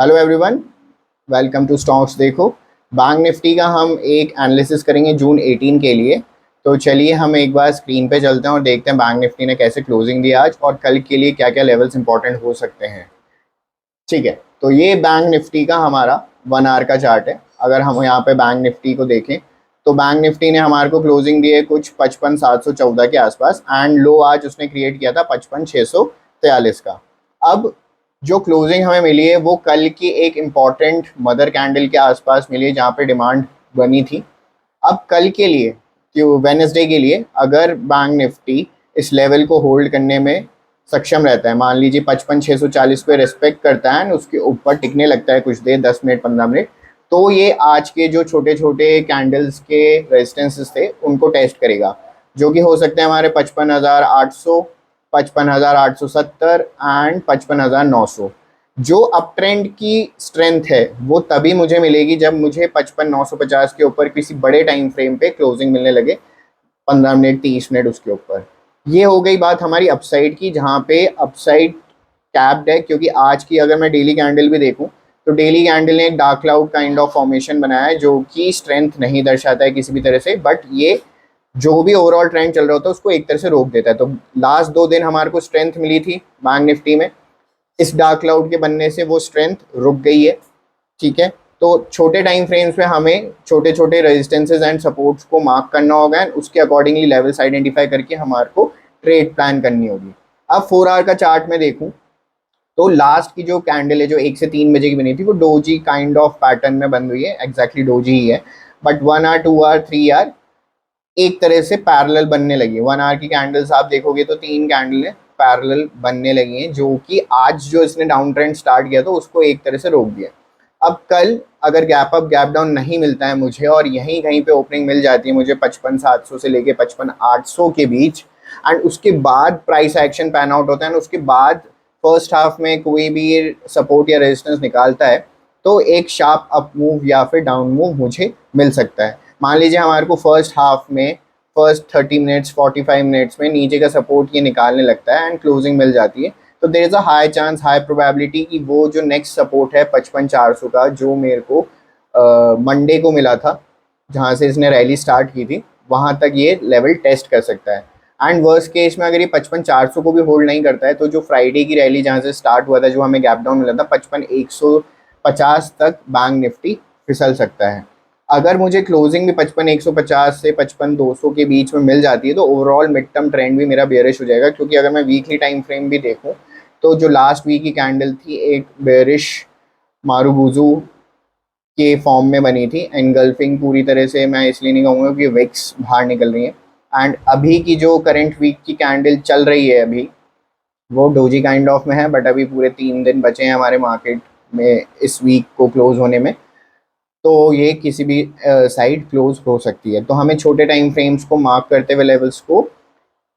Hello everyone, welcome to stocks देखो। Bank Nifty का हम एक एनालिसिस करेंगे जून 18 के लिए। तो चलिए हम एक बार स्क्रीन पे चलते हैं और देखते हैं बैंक निफ्टी ने कैसे क्लोजिंग दी आज और कल के लिए क्या क्या लेवल्स इंपॉर्टेंट हो सकते हैं। ठीक है, तो ये बैंक निफ्टी का हमारा 1 आवर का चार्ट है। अगर हम यहाँ पे बैंक निफ्टी को देखें तो बैंक निफ्टी ने हमारे को क्लोजिंग दी है कुछ 55,714 के आसपास एंड लो आज उसने क्रिएट किया था 55,643 का। अब जो क्लोजिंग हमें मिली है वो कल की एक इम्पॉर्टेंट मदर कैंडल के आसपास मिली है जहाँ पे डिमांड बनी थी। अब कल के लिए, वेनेसडे के लिए, अगर बैंक निफ्टी इस लेवल को होल्ड करने में सक्षम रहता है, मान लीजिए 55,640 पे रिस्पेक्ट करता है, उसके ऊपर टिकने लगता है कुछ देर, 10 मिनट 15 मिनट, तो ये आज के जो छोटे छोटे कैंडल्स के रेजिस्टेंसेस थे उनको टेस्ट करेगा, जो कि हो सकते हैं हमारे 55,800, 55,870 एंड 55,900। जो अप ट्रेंड की स्ट्रेंथ है वो तभी मुझे मिलेगी जब मुझे 55,950 के ऊपर किसी बड़े टाइम फ्रेम पे क्लोजिंग मिलने लगे, 15 मिनट 30 मिनट उसके ऊपर। ये हो गई बात हमारी अपसाइड की, जहाँ पे अपसाइड कैप्ड है, क्योंकि आज की अगर मैं डेली कैंडल भी देखूं तो डेली कैंडल ने एक dark cloud kind of formation बनाया है जो कि स्ट्रेंथ नहीं दर्शाता है किसी भी तरह से, बट ये जो भी ओवरऑल ट्रेंड चल रहा होता है उसको एक तरह से रोक देता है। तो लास्ट 2 दिन हमारे को स्ट्रेंथ मिली थी बैंक निफ्टी में, इस डार्क क्लाउड के बनने से वो स्ट्रेंथ रुक गई है। ठीक है, तो छोटे टाइम फ्रेम्स में हमें छोटे छोटे रेजिस्टेंसेज एंड सपोर्ट्स को मार्क करना होगा एंड उसके अकॉर्डिंगली लेवल्स आइडेंटिफाई करके हमारे को ट्रेड प्लान करनी होगी। अब 4 आवर का चार्ट में देखूं तो लास्ट की जो कैंडल है जो 1 से 3 बजे की बनी थी वो डोजी काइंड ऑफ पैटर्न में बन हुई है, एग्जैक्टली डोजी ही है, बट 1 आवर 2 आवर 3 आवर एक तरह से पैरेलल बनने लगी है। 1 आवर की कैंडल्स आप देखोगे तो 3 कैंडल पैरेलल बनने लगी हैं, जो कि आज जो इसने डाउन ट्रेंड स्टार्ट किया तो उसको एक तरह से रोक दिया। अब कल अगर गैप अप गैप डाउन नहीं मिलता है मुझे और यहीं कहीं पे ओपनिंग मिल जाती है मुझे 55,700 से लेके 55,800 के बीच, एंड उसके बाद प्राइस एक्शन पैन आउट होता है, उसके बाद फर्स्ट हाफ में कोई भी सपोर्ट या रेजिस्टेंस निकालता है तो एक शार्प अप मूव या फिर डाउन मूव मुझे मिल सकता है। मान लीजिए हमारे को फर्स्ट हाफ में फर्स्ट 30 मिनट्स 45 मिनट्स में नीचे का सपोर्ट ये निकालने लगता है एंड क्लोजिंग मिल जाती है, तो there is a high chance, high probability कि वो जो नेक्स्ट सपोर्ट है 55,400 का, जो मेरे को मंडे को मिला था जहाँ से इसने रैली स्टार्ट की थी, वहाँ तक ये लेवल टेस्ट कर सकता है। एंड वर्स्ट केस में अगर ये 55,400 को भी होल्ड नहीं करता है तो जो फ्राइडे की रैली जहाँ से स्टार्ट हुआ था, जो हमें गैप डाउन मिला था 55,150 तक बैंक निफ्टी फिसल सकता है। अगर मुझे क्लोजिंग भी 55,150 से 55,200 के बीच में मिल जाती है तो ओवरऑल मिड टर्म ट्रेंड भी मेरा बेयरिश हो जाएगा, क्योंकि अगर मैं वीकली टाइम फ्रेम भी देखूं तो जो लास्ट वीक की कैंडल थी एक बेयरिश मारूबुजू के फॉर्म में बनी थी, एनगल्फिंग पूरी तरह से, मैं इसलिए नहीं कहूँगा कि विक्स बाहर निकल रही है। एंड अभी की जो करंट वीक की कैंडल चल रही है अभी वो डोजी काइंड ऑफ में है, बट अभी पूरे 3 दिन बचे हैं हमारे मार्केट में इस वीक को क्लोज होने में, तो ये किसी भी साइड क्लोज हो सकती है। तो हमें छोटे टाइम फ्रेम्स को मार्क करते हुए लेवल्स को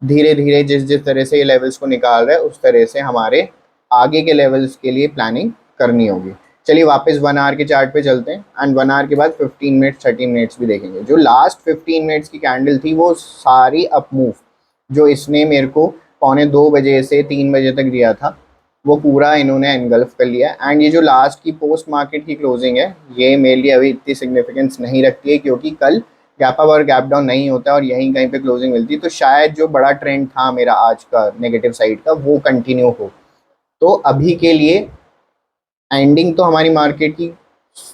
धीरे धीरे जिस जिस तरह से ये लेवल्स को निकाल रहा है उस तरह से हमारे आगे के लेवल्स के लिए प्लानिंग करनी होगी। चलिए वापस 1 आवर के चार्ट पे चलते हैं एंड 1 आवर के बाद 15 मिनट्स 30 मिनट्स भी देखेंगे। जो लास्ट 15 मिनट्स की कैंडल थी वो सारी अप मूव जो इसने मेरे को 2:45 से 3 बजे तक दिया था वो पूरा इन्होंने एनगल्फ कर लिया। एंड ये जो लास्ट की पोस्ट मार्केट की क्लोजिंग है ये मेरे लिए अभी इतनी सिग्निफिकेंस नहीं रखती है, क्योंकि कल गैप अप और गैप डाउन नहीं होता और यहीं कहीं पे क्लोजिंग मिलती, तो शायद जो बड़ा ट्रेंड था मेरा आज का नेगेटिव साइड का वो कंटिन्यू हो। तो अभी के लिए एंडिंग तो हमारी मार्केट की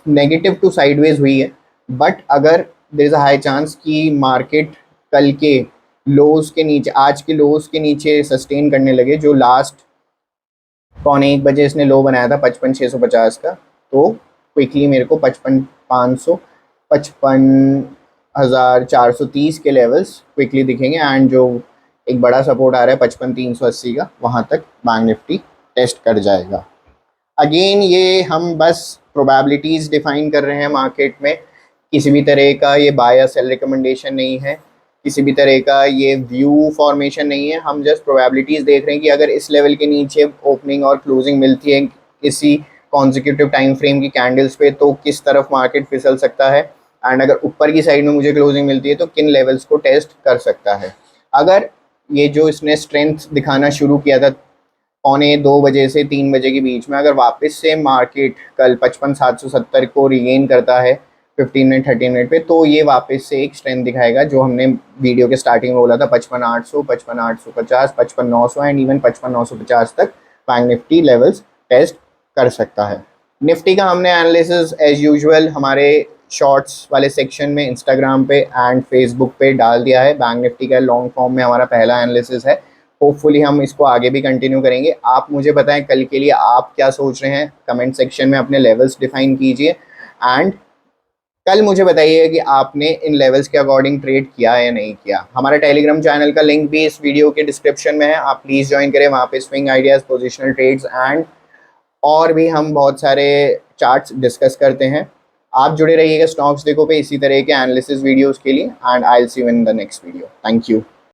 नेगेटिव टू साइडवेज हुई है, बट अगर there is a high chance कि मार्केट कल के लोज के नीचे, आज के लोज के नीचे सस्टेन करने लगे, जो लास्ट 1:45 इसने लो बनाया था 55,650 का, तो क्विकली मेरे को 55,500 55,430 के लेवल्स क्विकली दिखेंगे एंड जो एक बड़ा सपोर्ट आ रहा है 55,380 का, वहाँ तक बैंक निफ्टी टेस्ट कर जाएगा। अगेन ये हम बस प्रोबेबिलिटीज़ डिफाइन कर रहे हैं मार्केट में, किसी भी तरह का ये बाय या सेल रिकमेंडेशन नहीं है, किसी भी तरह का ये व्यू फॉर्मेशन नहीं है, हम जस्ट प्रोबेबिलिटीज़ देख रहे हैं कि अगर इस लेवल के नीचे ओपनिंग और क्लोजिंग मिलती है किसी कॉन्जिक्यूटिव टाइम फ्रेम की कैंडल्स पे तो किस तरफ मार्केट फिसल सकता है, एंड अगर ऊपर की साइड में मुझे क्लोजिंग मिलती है तो किन लेवल्स को टेस्ट कर सकता है। अगर ये जो इसने स्ट्रेंथ दिखाना शुरू किया था पौने 2 बजे से 3 बजे के बीच में अगर वापस से मार्केट कल 55,770 को रिगेन करता है 15 मिनट 30 मिनट पे, तो ये वापस से एक स्ट्रेंथ दिखाएगा जो हमने वीडियो के स्टार्टिंग में बोला था 55,800, 55,850, 55,900 एंड इवन 55,950 तक बैंक निफ्टी लेवल्स टेस्ट कर सकता है। निफ्टी का हमने एनालिसिस एज यूजुअल हमारे शॉर्ट्स वाले सेक्शन में इंस्टाग्राम पे एंड फेसबुक पे डाल दिया है। बैंक निफ्टी का लॉन्ग फॉर्म में हमारा पहला एनालिसिस है। होपफुली हम इसको आगे भी कंटिन्यू करेंगे। आप मुझे बताएं कल के लिए आप क्या सोच रहे हैं, कमेंट सेक्शन में अपने लेवल्स डिफाइन कीजिए एंड कल मुझे बताइए कि आपने इन लेवल्स के अकॉर्डिंग ट्रेड किया है या नहीं किया। हमारा टेलीग्राम चैनल का लिंक भी इस वीडियो के डिस्क्रिप्शन में है, आप प्लीज़ ज्वाइन करें। वहाँ पे swing ideas, positional trades and और भी हम बहुत सारे चार्ट्स डिस्कस करते हैं। आप जुड़े रहिएगा स्टॉक्स देखो पे इसी तरह के एनालिसिस वीडियोस के लिए and I will see you in the next video. Thank you.